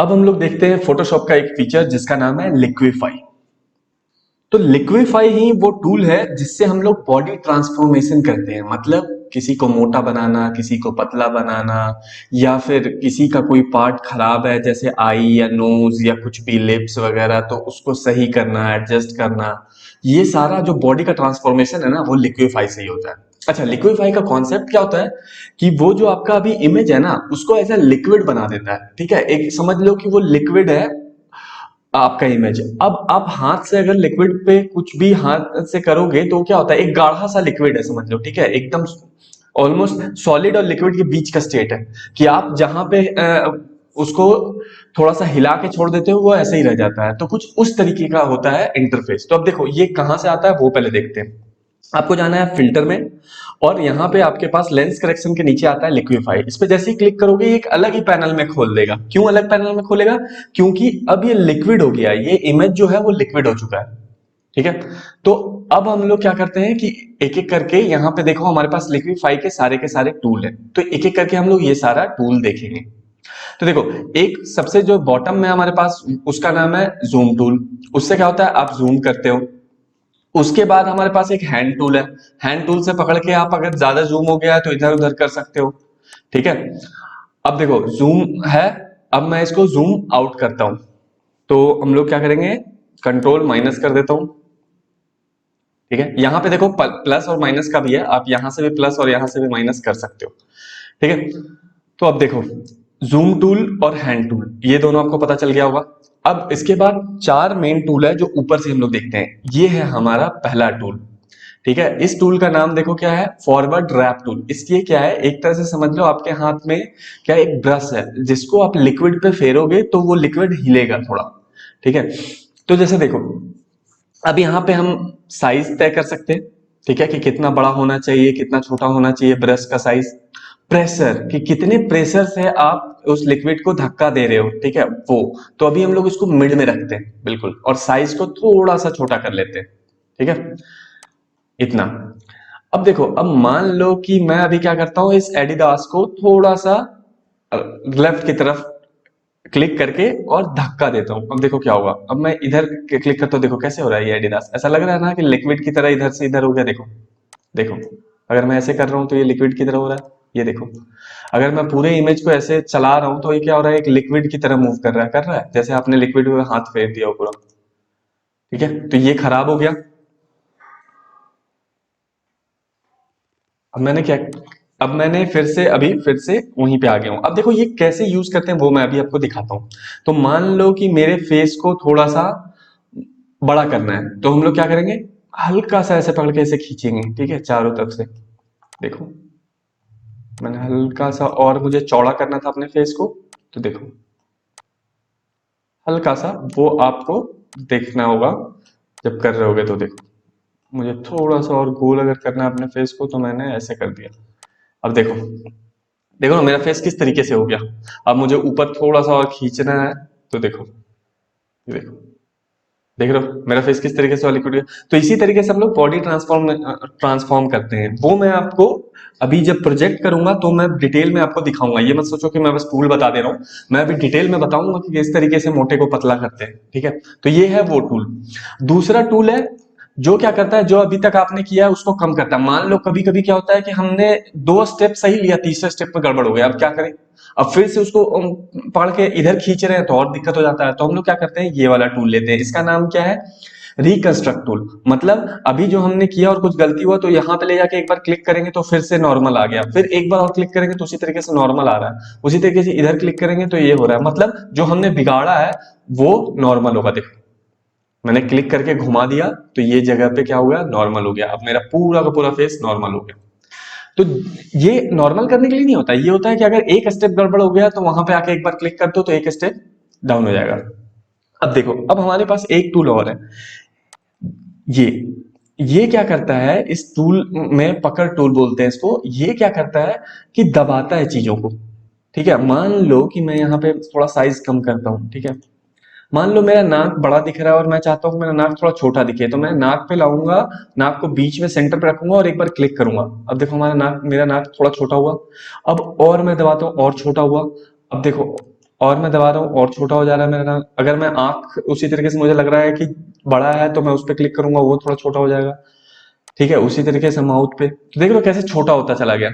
अब हम लोग देखते हैं फोटोशॉप का एक फीचर जिसका नाम है लिक्विफाई। तो लिक्विफाई ही वो टूल है जिससे हम लोग बॉडी ट्रांसफॉर्मेशन करते हैं, मतलब किसी को मोटा बनाना, किसी को पतला बनाना, या फिर किसी का कोई पार्ट खराब है जैसे आई या नोज या कुछ भी लिप्स वगैरह, तो उसको सही करना, एडजस्ट करना। ये सारा जो बॉडी का ट्रांसफॉर्मेशन है ना, वो लिक्विफाई से ही होता है। अच्छा, लिक्विफाई का कॉन्सेप्ट क्या होता है कि वो जो आपका अभी इमेज है ना, उसको ऐसा लिक्विड बना देता है। ठीक है, एक समझ लो कि वो लिक्विड है आपका इमेज। अब आप हाथ से अगर लिक्विड पे कुछ भी हाथ से करोगे तो क्या होता है, एक गाढ़ा सा लिक्विड है समझ लो। ठीक है, एकदम ऑलमोस्ट सॉलिड और लिक्विड के बीच का स्टेट है कि आप जहां पे उसको थोड़ा सा हिला के छोड़ देते हो वो ऐसे ही रह जाता है। तो कुछ उस तरीके का होता है इंटरफेस। तो अब देखो ये कहां से आता है वो पहले देखते हैं। आपको जाना है फिल्टर में, और यहाँ पे आपके पास लेंस करेक्शन के नीचे आता है लिक्विफाई। इस पे जैसे ही क्लिक करोगे ये एक अलग ही पैनल में खोल देगा। क्यों अलग पैनल में खोलेगा? क्योंकि अब ये लिक्विड हो गया, ये इमेज जो है वो लिक्विड हो चुका है। ठीक है, तो अब हम लोग क्या करते हैं कि एक एक करके यहाँ पे देखो हमारे पास लिक्विफाई के सारे टूल हैं, तो एक एक करके हम लोग ये सारा टूल देखेंगे। तो देखो, एक सबसे जो बॉटम में हमारे पास उसका नाम है जूम टूल। उससे क्या होता है, आप जूम करते हो। उसके बाद हमारे पास एक हैंड टूल है। हैंड टूल से पकड़ के आप अगर ज्यादा जूम हो गया है तो इधर उधर कर सकते हो। ठीक है, अब देखो जूम है, अब मैं इसको जूम आउट करता हूं। तो हम लोग क्या करेंगे, कंट्रोल माइनस कर देता हूं। ठीक है, यहां पे देखो प्लस और माइनस का भी है, आप यहां से भी प्लस और यहां से भी माइनस कर सकते हो। ठीक है, तो अब देखो जूम टूल और हैंड टूल ये दोनों आपको पता चल गया होगा। अब इसके बाद चार मेन टूल है जो ऊपर से हम लोग देखते हैं। ये है हमारा पहला टूल। ठीक है, इस टूल का नाम देखो क्या है, फॉरवर्ड रैप टूल। इसलिए क्या है, एक तरह से समझ लो आपके हाथ में क्या एक ब्रश है जिसको आप लिक्विड पे फेरोगे तो वो लिक्विड हिलेगा थोड़ा। ठीक है, तो जैसे देखो अब यहाँ पे हम साइज तय कर सकते हैं। ठीक है, कि कितना बड़ा होना चाहिए, कितना छोटा होना चाहिए ब्रश का साइज। प्रेशर, कि कितने प्रेशर से आप उस लिक्विड को धक्का दे रहे हो। ठीक है, वो तो अभी हम लोग इसको मिड में रखते हैं बिल्कुल, और साइज को थोड़ा सा छोटा कर लेते हैं। ठीक है, इतना। अब देखो, अब मान लो कि मैं अभी क्या करता हूं, इस एडिडास को थोड़ा सा लेफ्ट की तरफ क्लिक करके और धक्का देता हूं। अब देखो क्या होगा, अब मैं इधर क्लिक करता हूं, देखो कैसे हो रहा है ये एडिडास, ऐसा लग रहा है ना कि लिक्विड की तरह इधर से इधर हो गया। देखो देखो, अगर मैं ऐसे कर रहा हूं तो ये लिक्विड की तरह हो रहा है। ये देखो, अगर मैं पूरे इमेज को ऐसे चला रहा हूं तो ये क्या हो रहा है, एक लिक्विड की तरह मूव कर रहा है जैसे आपने लिक्विड में हाथ फेर दिया हो पूरा। ठीक है, तो ये खराब हो गया। अब मैंने क्या, अब मैंने फिर से वहीं पे आ गया हूं। अब देखो ये कैसे यूज करते हैं वो मैं अभी आपको दिखाता हूं। तो मान लो कि मेरे फेस को थोड़ा सा बड़ा करना है, तो हम लोग क्या करेंगे, हल्का सा ऐसे पकड़ के ऐसे खींचेंगे। ठीक है, चारों तरफ से देखो, मैंने हल्का सा, और मुझे चौड़ा करना था अपने फेस को, तो देखो हल्का सा, वो आपको देखना होगा जब कर रहे होगे। तो देखो, मुझे थोड़ा सा और गोल अगर करना है अपने फेस को तो मैंने ऐसे कर दिया। अब देखो, देखो ना मेरा फेस किस तरीके से हो गया। अब मुझे ऊपर थोड़ा सा और खींचना है, तो देखो, ये देखो, देख रहे हो मेरा फेस किस तरीके से लिक्विड है। तो इसी तरीके से हम लोग बॉडी ट्रांसफॉर्म करते हैं। वो मैं आपको अभी जब प्रोजेक्ट करूंगा तो मैं डिटेल में आपको दिखाऊंगा। ये मत सोचो कि मैं बस टूल बता दे रहा हूँ, मैं अभी डिटेल में बताऊंगा कि किस तरीके से मोटे को पतला करते हैं। ठीक है, तो ये है वो टूल। दूसरा टूल है जो क्या करता है, जो अभी तक आपने किया है उसको कम करता है। मान लो कभी कभी क्या होता है कि हमने दो स्टेप सही लिया, तीसरे स्टेप में गड़बड़ हो गया, अब क्या करें, अब फिर से उसको पकड़ के इधर खींच रहे हैं तो और दिक्कत हो जाता है। तो हम लोग क्या करते हैं, ये वाला टूल लेते हैं। इसका नाम क्या है, रिकंस्ट्रक्ट टूल। मतलब अभी जो हमने किया और कुछ गलती हुआ तो यहाँ पे ले जाके एक बार क्लिक करेंगे तो फिर से नॉर्मल आ गया, फिर एक बार और क्लिक करेंगे तो उसी तरीके से नॉर्मल आ रहा है, उसी तरीके से इधर क्लिक करेंगे तो ये हो रहा है। मतलब जो हमने बिगाड़ा है वो नॉर्मल होगा। देखो मैंने क्लिक करके घुमा दिया तो ये जगह पे क्या हो गया, नॉर्मल हो गया। अब मेरा पूरा का पूरा फेस नॉर्मल हो गया। तो ये नॉर्मल करने के लिए नहीं होता, ये होता है कि अगर एक स्टेप गड़बड़ हो गया तो वहां पे आके एक बार क्लिक कर दो तो एक स्टेप डाउन हो जाएगा। अब देखो, अब हमारे पास एक टूल और है, ये ये क्या करता है, इस टूल में पकड़ टूल बोलते हैं इसको। ये क्या करता है कि दबाता है चीजों को। ठीक है, मान लो कि मैं यहाँ पे थोड़ा साइज कम करता हूँ। ठीक है, मान लो मेरा नाक बड़ा दिख रहा है और मैं चाहता हूँ कि मेरा नाक थोड़ा छोटा दिखे, तो मैं नाक पे लाऊंगा, नाक को बीच में सेंटर पे रखूंगा और एक बार क्लिक करूंगा। अब देखो मेरा नाक थोड़ा छोटा हुआ। अब और मैं दबाता हूँ और छोटा हुआ। अब देखो और मैं दबा रहा हूँ और छोटा हो जा रहा है मेरा। अगर मैं आंख उसी तरीके से मुझे लग रहा है कि बड़ा है तो मैं उस पर क्लिक करूंगा, वो थोड़ा छोटा हो जाएगा। ठीक है, उसी तरीके से माउथ पे तो देख लो कैसे छोटा होता चला गया।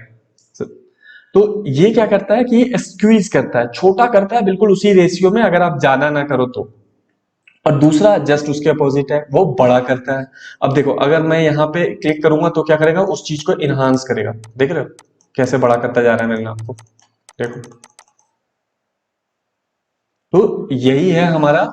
तो ये क्या करता है कि स्क्वीज करता है, छोटा करता है बिल्कुल उसी रेशियो में, अगर आप ज्यादा ना करो तो। और दूसरा जस्ट उसके अपोजिट है, वो बड़ा करता है। अब देखो अगर मैं यहाँ पे क्लिक करूंगा तो क्या करेगा, उस चीज को इनहांस करेगा। देख रहे हो कैसे बड़ा करता जा रहा है मेरे नाम को, देखो। तो यही है हमारा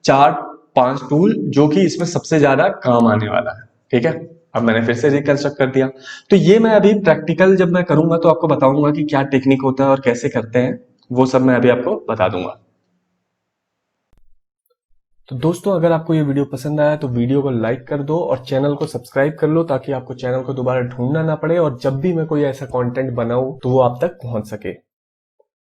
4-5 टूल जो कि इसमें सबसे ज्यादा काम आने वाला है। ठीक है, अब मैंने फिर से रिकंस्ट्रक्ट कर दिया। तो ये मैं अभी प्रैक्टिकल जब मैं करूंगा तो आपको बताऊंगा कि क्या टेक्निक होता है और कैसे करते हैं, वो सब मैं अभी आपको बता दूंगा। तो दोस्तों अगर आपको ये वीडियो पसंद आया तो वीडियो को लाइक कर दो और चैनल को सब्सक्राइब कर लो, ताकि आपको चैनल को दोबारा ढूंढना ना पड़े और जब भी मैं कोई ऐसा कंटेंट बनाऊं तो वो आप तक पहुंच सके।